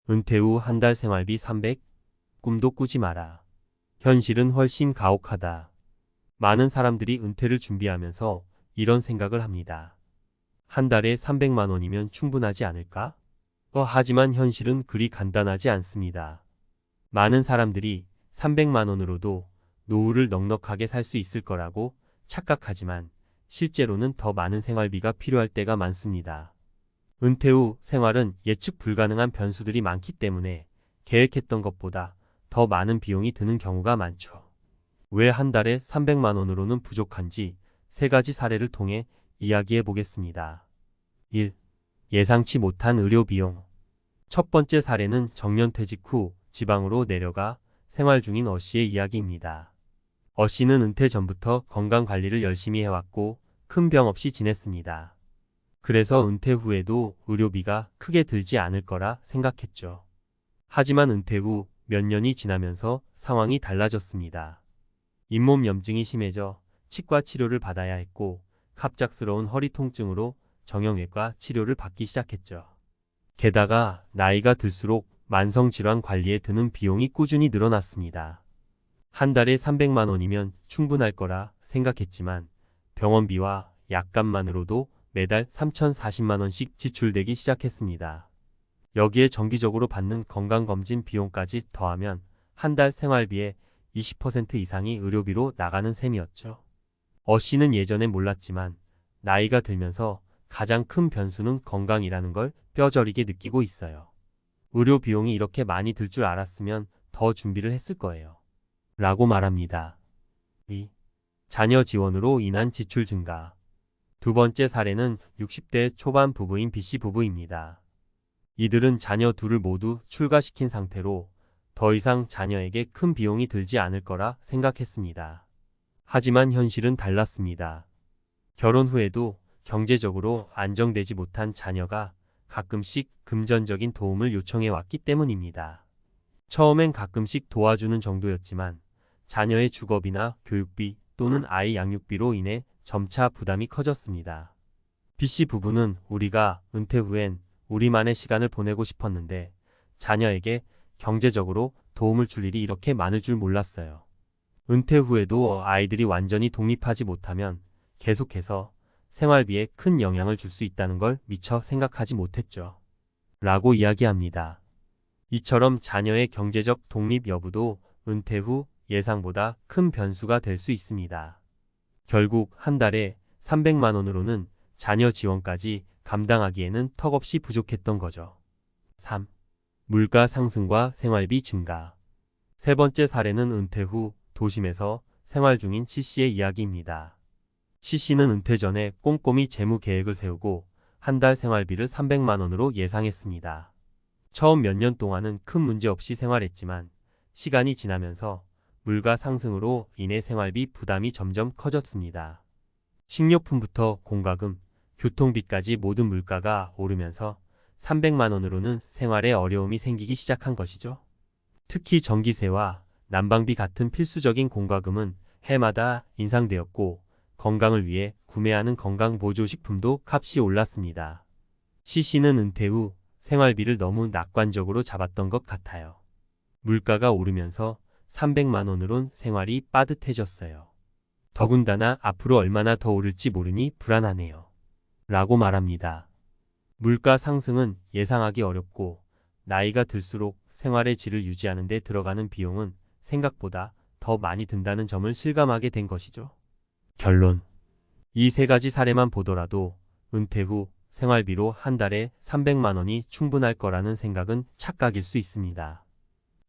은퇴 후 한 달 생활비 300? 꿈도 꾸지 마라. 현실은 훨씬 가혹하다. 많은 사람들이 은퇴를 준비하면서 이런 생각을 합니다. 한 달에 300만 원이면 충분하지 않을까? 하지만 현실은 그리 간단하지 않습니다. 많은 사람들이 300만 원으로도 노후를 넉넉하게 살 수 있을 거라고 착각하지만 실제로는 더 많은 생활비가 필요할 때가 많습니다. 은퇴 후 생활은 예측 불가능한 변수들이 많기 때문에 계획했던 것보다 더 많은 비용이 드는 경우가 많죠. 왜 한 달에 300만 원으로는 부족한지 세 가지 사례를 통해 이야기해 보겠습니다. 1. 예상치 못한 의료 비용. 첫 번째 사례는 정년퇴직 후 지방으로 내려가 생활 중인 어 씨의 이야기입니다. 어 씨는 은퇴 전부터 건강 관리를 열심히 해왔고 큰 병 없이 지냈습니다. 그래서 은퇴 후에도 의료비가 크게 들지 않을 거라 생각했죠. 하지만 은퇴 후 몇 년이 지나면서 상황이 달라졌습니다. 잇몸 염증이 심해져 치과 치료를 받아야 했고 갑작스러운 허리 통증으로 정형외과 치료를 받기 시작했죠. 게다가 나이가 들수록 만성질환 관리에 드는 비용이 꾸준히 늘어났습니다. 한 달에 300만 원이면 충분할 거라 생각했지만 병원비와 약값만으로도 매달 3,040만 원씩 지출되기 시작했습니다. 여기에 정기적으로 받는 건강검진 비용까지 더하면 한 달 생활비의 20% 이상이 의료비로 나가는 셈이었죠. 어 씨는 예전엔 몰랐지만 나이가 들면서 가장 큰 변수는 건강이라는 걸 뼈저리게 느끼고 있어요. 의료 비용이 이렇게 많이 들 줄 알았으면 더 준비를 했을 거예요. 라고 말합니다. 2. 자녀 지원으로 인한 지출 증가. 두 번째 사례는 60대 초반 부부인 B씨 부부입니다. 이들은 자녀 둘을 모두 출가시킨 상태로 더 이상 자녀에게 큰 비용이 들지 않을 거라 생각했습니다. 하지만 현실은 달랐습니다. 결혼 후에도 경제적으로 안정되지 못한 자녀가 가끔씩 금전적인 도움을 요청해 왔기 때문입니다. 처음엔 가끔씩 도와주는 정도였지만 자녀의 주거비나 교육비 또는 아이 양육비로 인해 점차 부담이 커졌습니다. B씨 부부는 우리가 은퇴 후엔 우리만의 시간을 보내고 싶었는데 자녀에게 경제적으로 도움을 줄 일이 이렇게 많을 줄 몰랐어요. 은퇴 후에도 아이들이 완전히 독립하지 못하면 계속해서 생활비에 큰 영향을 줄 수 있다는 걸 미처 생각하지 못했죠. 라고 이야기합니다. 이처럼 자녀의 경제적 독립 여부도 은퇴 후 예상보다 큰 변수가 될 수 있습니다. 결국 한 달에 300만 원으로는 자녀 지원까지 감당하기에는 턱없이 부족했던 거죠. 3. 물가 상승과 생활비 증가. 세 번째 사례는 은퇴 후 도심에서 생활 중인 C씨의 이야기입니다. C씨는 은퇴 전에 꼼꼼히 재무 계획을 세우고 한 달 생활비를 300만 원으로 예상했습니다. 처음 몇 년 동안은 큰 문제 없이 생활했지만 시간이 지나면서 물가 상승으로 인해 생활비 부담이 점점 커졌습니다. 식료품부터 공과금, 교통비까지 모든 물가가 오르면서 300만 원으로는 생활에 어려움이 생기기 시작한 것이죠. 특히 전기세와 난방비 같은 필수적인 공과금은 해마다 인상되었고 건강을 위해 구매하는 건강보조식품도 값이 올랐습니다. C씨는 은퇴 후 생활비를 너무 낙관적으로 잡았던 것 같아요. 물가가 오르면서 300만 원으론 생활이 빠듯해졌어요. 더군다나 앞으로 얼마나 더 오를지 모르니 불안하네요. 라고 말합니다. 물가 상승은 예상하기 어렵고 나이가 들수록 생활의 질을 유지하는 데 들어가는 비용은 생각보다 더 많이 든다는 점을 실감하게 된 것이죠. 결론. 이 세 가지 사례만 보더라도 은퇴 후 생활비로 한 달에 300만 원이 충분할 거라는 생각은 착각일 수 있습니다.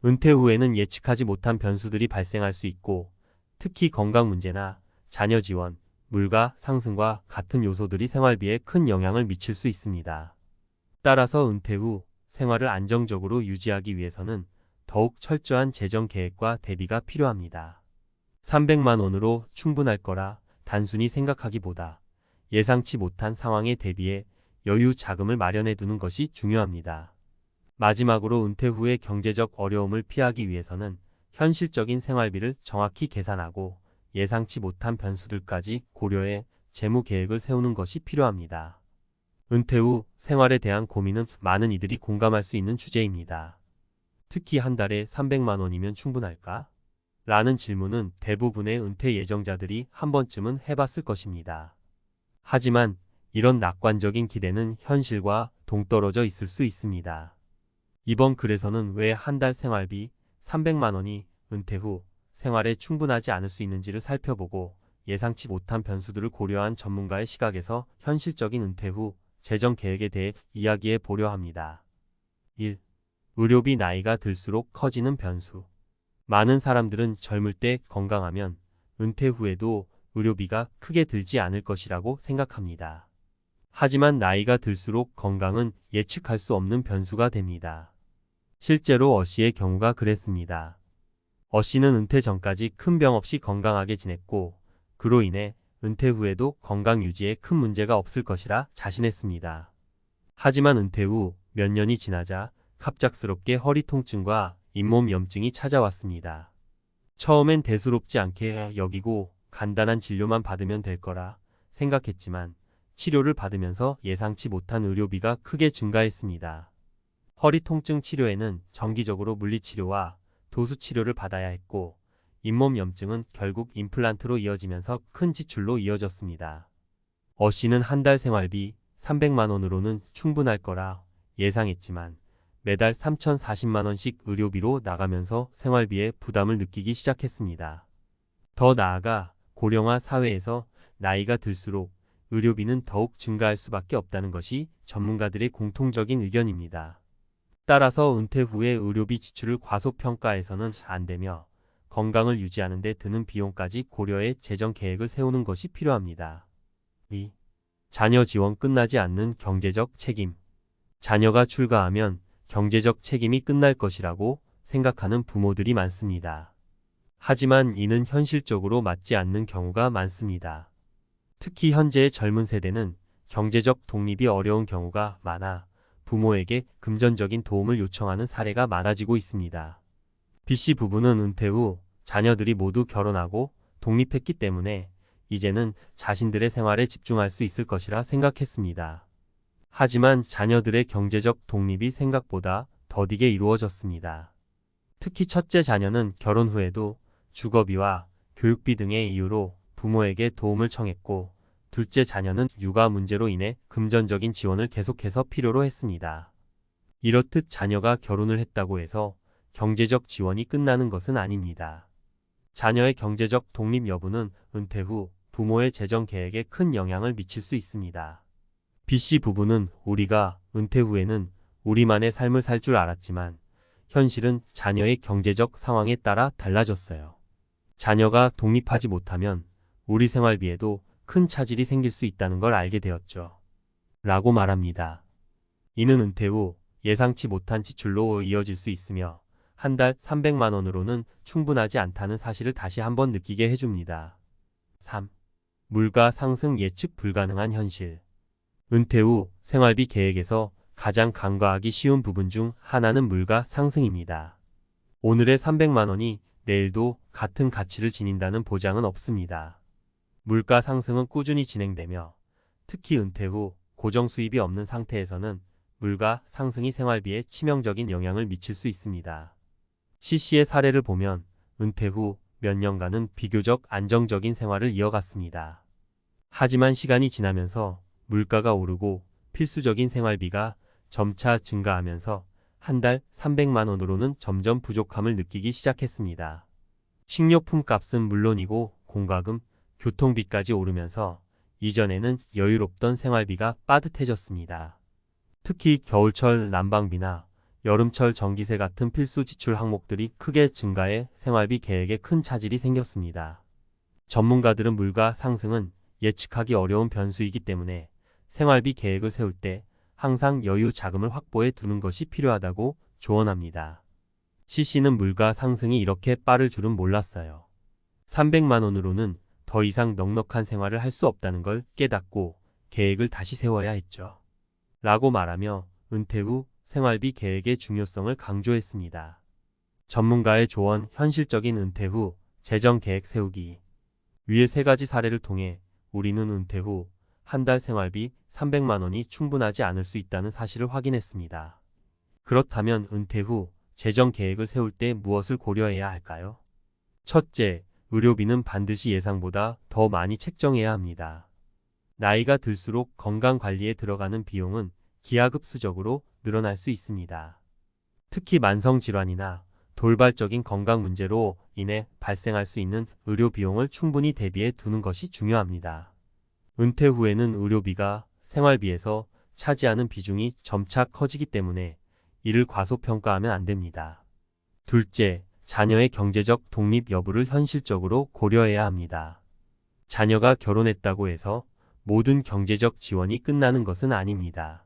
은퇴 후에는 예측하지 못한 변수들이 발생할 수 있고 특히 건강 문제나 자녀 지원, 물가 상승과 같은 요소들이 생활비에 큰 영향을 미칠 수 있습니다. 따라서 은퇴 후 생활을 안정적으로 유지하기 위해서는 더욱 철저한 재정 계획과 대비가 필요합니다. 300만 원으로 충분할 거라 단순히 생각하기보다 예상치 못한 상황에 대비해 여유 자금을 마련해 두는 것이 중요합니다. 마지막으로 은퇴 후의 경제적 어려움을 피하기 위해서는 현실적인 생활비를 정확히 계산하고 예상치 못한 변수들까지 고려해 재무 계획을 세우는 것이 필요합니다. 은퇴 후 생활에 대한 고민은 많은 이들이 공감할 수 있는 주제입니다. 특히 한 달에 300만 원이면 충분할까? 라는 질문은 대부분의 은퇴 예정자들이 한 번쯤은 해봤을 것입니다. 하지만 이런 낙관적인 기대는 현실과 동떨어져 있을 수 있습니다. 이번 글에서는 왜 한 달 생활비 300만 원이 은퇴 후 생활에 충분하지 않을 수 있는지를 살펴보고 예상치 못한 변수들을 고려한 전문가의 시각에서 현실적인 은퇴 후 재정 계획에 대해 이야기해 보려 합니다. 1. 의료비 나이가 들수록 커지는 변수. 많은 사람들은 젊을 때 건강하면 은퇴 후에도 의료비가 크게 들지 않을 것이라고 생각합니다. 하지만 나이가 들수록 건강은 예측할 수 없는 변수가 됩니다. 실제로 어 씨의 경우가 그랬습니다. 어 씨는 은퇴 전까지 큰 병 없이 건강하게 지냈고 그로 인해 은퇴 후에도 건강 유지에 큰 문제가 없을 것이라 자신했습니다. 하지만 은퇴 후 몇 년이 지나자 갑작스럽게 허리 통증과 잇몸 염증이 찾아왔습니다. 처음엔 대수롭지 않게 여기고 간단한 진료만 받으면 될 거라 생각했지만 치료를 받으면서 예상치 못한 의료비가 크게 증가했습니다. 허리 통증 치료에는 정기적으로 물리치료와 도수치료를 받아야 했고 잇몸 염증은 결국 임플란트로 이어지면서 큰 지출로 이어졌습니다. 어 씨는 한 달 생활비 300만 원으로는 충분할 거라 예상했지만 매달 3,040만 원씩 의료비로 나가면서 생활비에 부담을 느끼기 시작했습니다. 더 나아가 고령화 사회에서 나이가 들수록 의료비는 더욱 증가할 수밖에 없다는 것이 전문가들의 공통적인 의견입니다. 따라서 은퇴 후의 의료비 지출을 과소평가해서는 안 되며 건강을 유지하는 데 드는 비용까지 고려해 재정 계획을 세우는 것이 필요합니다. 2. 자녀 지원 끝나지 않는 경제적 책임. 자녀가 출가하면 경제적 책임이 끝날 것이라고 생각하는 부모들이 많습니다. 하지만 이는 현실적으로 맞지 않는 경우가 많습니다. 특히 현재의 젊은 세대는 경제적 독립이 어려운 경우가 많아 부모에게 금전적인 도움을 요청하는 사례가 많아지고 있습니다. B씨 부부는 은퇴 후 자녀들이 모두 결혼하고 독립했기 때문에 이제는 자신들의 생활에 집중할 수 있을 것이라 생각했습니다. 하지만 자녀들의 경제적 독립이 생각보다 더디게 이루어졌습니다. 특히 첫째 자녀는 결혼 후에도 주거비와 교육비 등의 이유로 부모에게 도움을 청했고 둘째 자녀는 육아 문제로 인해 금전적인 지원을 계속해서 필요로 했습니다. 이렇듯 자녀가 결혼을 했다고 해서 경제적 지원이 끝나는 것은 아닙니다. 자녀의 경제적 독립 여부는 은퇴 후 부모의 재정 계획에 큰 영향을 미칠 수 있습니다. B씨 부부는 우리가 은퇴 후에는 우리만의 삶을 살 줄 알았지만 현실은 자녀의 경제적 상황에 따라 달라졌어요. 자녀가 독립하지 못하면 우리 생활비에도 큰 차질이 생길 수 있다는 걸 알게 되었죠. 라고 말합니다. 이는 은퇴 후 예상치 못한 지출로 이어질 수 있으며 한 달 300만 원으로는 충분하지 않다는 사실을 다시 한번 느끼게 해줍니다. 3. 물가 상승 예측 불가능한 현실. 은퇴 후 생활비 계획에서 가장 간과하기 쉬운 부분 중 하나는 물가 상승입니다. 오늘의 300만 원이 내일도 같은 가치를 지닌다는 보장은 없습니다. 물가 상승은 꾸준히 진행되며 특히 은퇴 후 고정 수입이 없는 상태에서는 물가 상승이 생활비에 치명적인 영향을 미칠 수 있습니다. C씨의 사례를 보면 은퇴 후 몇 년간은 비교적 안정적인 생활을 이어갔습니다. 하지만 시간이 지나면서 물가가 오르고 필수적인 생활비가 점차 증가하면서 한 달 300만 원으로는 점점 부족함을 느끼기 시작했습니다. 식료품 값은 물론이고 공과금, 교통비까지 오르면서 이전에는 여유롭던 생활비가 빠듯해졌습니다. 특히 겨울철 난방비나 여름철 전기세 같은 필수 지출 항목들이 크게 증가해 생활비 계획에 큰 차질이 생겼습니다. 전문가들은 물가 상승은 예측하기 어려운 변수이기 때문에 생활비 계획을 세울 때 항상 여유 자금을 확보해 두는 것이 필요하다고 조언합니다. C씨는 물가 상승이 이렇게 빠를 줄은 몰랐어요. 300만 원으로는 더 이상 넉넉한 생활을 할 수 없다는 걸 깨닫고 계획을 다시 세워야 했죠. 라고 말하며 은퇴 후 생활비 계획의 중요성을 강조했습니다. 전문가의 조언 현실적인 은퇴 후 재정 계획 세우기. 위의 세 가지 사례를 통해 우리는 은퇴 후 한 달 생활비 300만 원이 충분하지 않을 수 있다는 사실을 확인했습니다. 그렇다면 은퇴 후 재정 계획을 세울 때 무엇을 고려해야 할까요? 첫째, 의료비는 반드시 예상보다 더 많이 책정해야 합니다. 나이가 들수록 건강 관리에 들어가는 비용은 기하급수적으로 늘어날 수 있습니다. 특히 만성질환이나 돌발적인 건강 문제로 인해 발생할 수 있는 의료 비용을 충분히 대비해 두는 것이 중요합니다. 은퇴 후에는 의료비가 생활비에서 차지하는 비중이 점차 커지기 때문에 이를 과소평가하면 안 됩니다. 둘째, 자녀의 경제적 독립 여부를 현실적으로 고려해야 합니다. 자녀가 결혼했다고 해서 모든 경제적 지원이 끝나는 것은 아닙니다.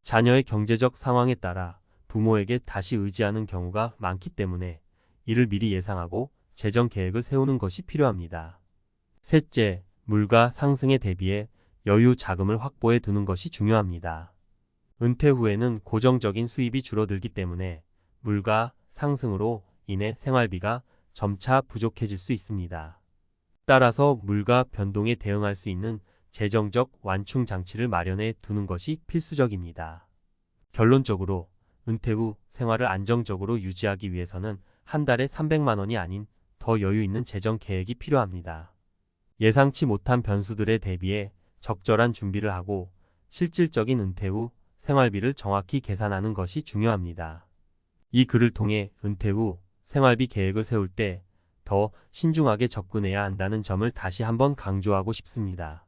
자녀의 경제적 상황에 따라 부모에게 다시 의지하는 경우가 많기 때문에 이를 미리 예상하고 재정 계획을 세우는 것이 필요합니다. 셋째, 물가 상승에 대비해 여유 자금을 확보해 두는 것이 중요합니다. 은퇴 후에는 고정적인 수입이 줄어들기 때문에 물가 상승으로 인해 생활비가 점차 부족해질 수 있습니다. 따라서 물가 변동에 대응할 수 있는 재정적 완충 장치를 마련해 두는 것이 필수적입니다. 결론적으로 은퇴 후 생활을 안정적으로 유지하기 위해서는 한 달에 300만 원이 아닌 더 여유 있는 재정 계획이 필요합니다. 예상치 못한 변수들에 대비해 적절한 준비를 하고 실질적인 은퇴 후 생활비를 정확히 계산하는 것이 중요합니다. 이 글을 통해 은퇴 후 생활비 계획을 세울 때 더 신중하게 접근해야 한다는 점을 다시 한번 강조하고 싶습니다.